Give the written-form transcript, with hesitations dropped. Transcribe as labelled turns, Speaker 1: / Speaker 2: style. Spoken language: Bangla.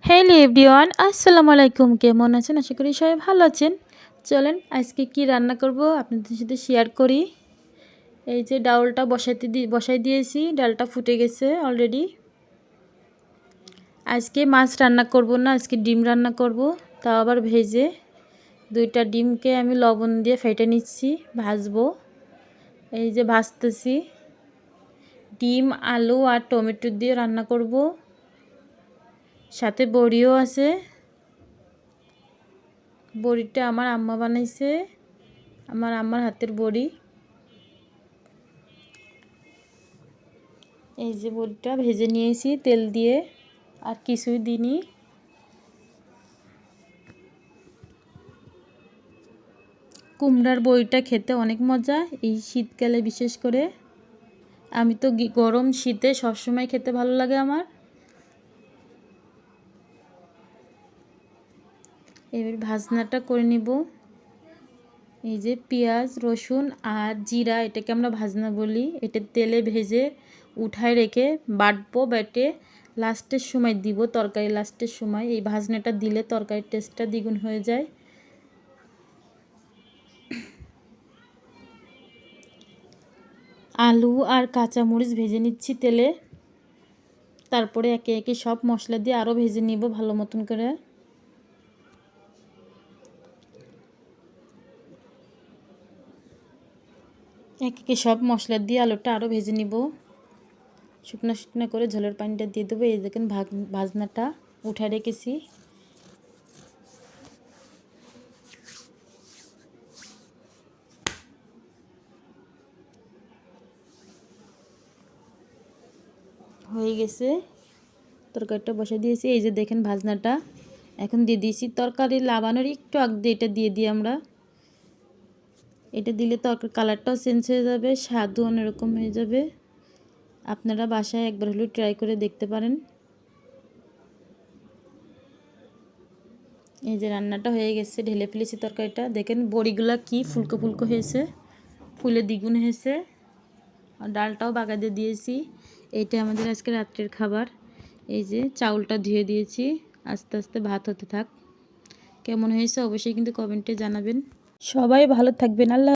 Speaker 1: হ্যালো এভরিওয়ান, আসসালামু আলাইকুম। কেমন আছেন? আশা করি সবাই ভালো আছেন। চলেন আজকে কি রান্না করব আপনাদের সাথে শেয়ার করি। এই যে ডাউলটা বসাই দিয়েছি, ডালটা ফুটে গেছে অলরেডি। আজকে মাছ রান্না করব না, আজকে ডিম রান্না করব, তাও আবার ভেজে। দুইটা ডিমকে আমি লবণ দিয়ে ফেটে নিচ্ছি, ভাজবো। এই যে ভাজতেছি, ডিম আলু আর টমেটো দিয়ে রান্না করব, সাথে বড়িও আছে। বড়িটা আমার আম্মা বানাইছে, আমার আম্মার হাতের বড়ি। এই যে বড়িটা ভেজে নিয়েছি তেল দিয়ে, আর কিছুই দিইনি। কুমড়ার বড়িটা খেতে অনেক মজা, এই শীতকালে বিশেষ করে। আমি তো গরম শীতে সবসময় খেতে ভালো লাগে আমার। এবার ভাজনাটা করে নিব। এই যে পেঁয়াজ রসুন আর জিরা, এটাকে আমরা ভাজনা বলি। এটা তেলে ভেজে উঠায় রেখে বাটবো, বেটে লাস্টের সময় দিব, তরকারি লাস্টের সময় এই ভাজনাটা দিলে তরকারির টেস্টটা দ্বিগুণ হয়ে যায়। আলু আর কাঁচামরিচ ভেজে নিচ্ছি তেলে, তারপরে একে একে সব মশলা দিয়ে আরও ভেজে নিব ভালো মতন করে। একে একে সব মশলা দিয়ে আলুটা আরও ভেজে নিব, শুকনো শুকনো করে ঝোলের পানিটা দিয়ে দেবো। এই দেখেন ভাজনাটা উঠায় রেখেছি। হয়ে গেছে, তরকারিটা বসে দিয়েছি। এই যে দেখেন ভাজনাটা এখন দিয়ে দিয়েছি। তরকারি লাবানোর একটু আগ দিয়ে এটা দিয়ে দিই আমরা। এটা দিলে তরকারি কালারটাও চেঞ্জ হয়ে যাবে, স্বাদও অন্যরকম হয়ে যাবে। আপনারা বাসায় একবার হলেও ট্রাই করে দেখতে পারেন। এই যে রান্নাটা হয়ে গেছে, ঢেলে ফেলেছি তরকারিটা। দেখেন বড়িগুলা কি ফুলকো ফুলকো হয়েছে, ফুলে দ্বিগুণ হয়েছে। আর ডালটাও বাগা দিয়ে দিয়েছি। এইটা আমাদের আজকে রাত্রের খাবার। এই যে চাউলটা ধুয়ে দিয়েছি, আস্তে আস্তে ভাত হতে থাক। কেমন হয়েছে অবশ্যই কিন্তু কমেন্টে জানাবেন। সবাই ভালো থাকবেন। আল্লাহ।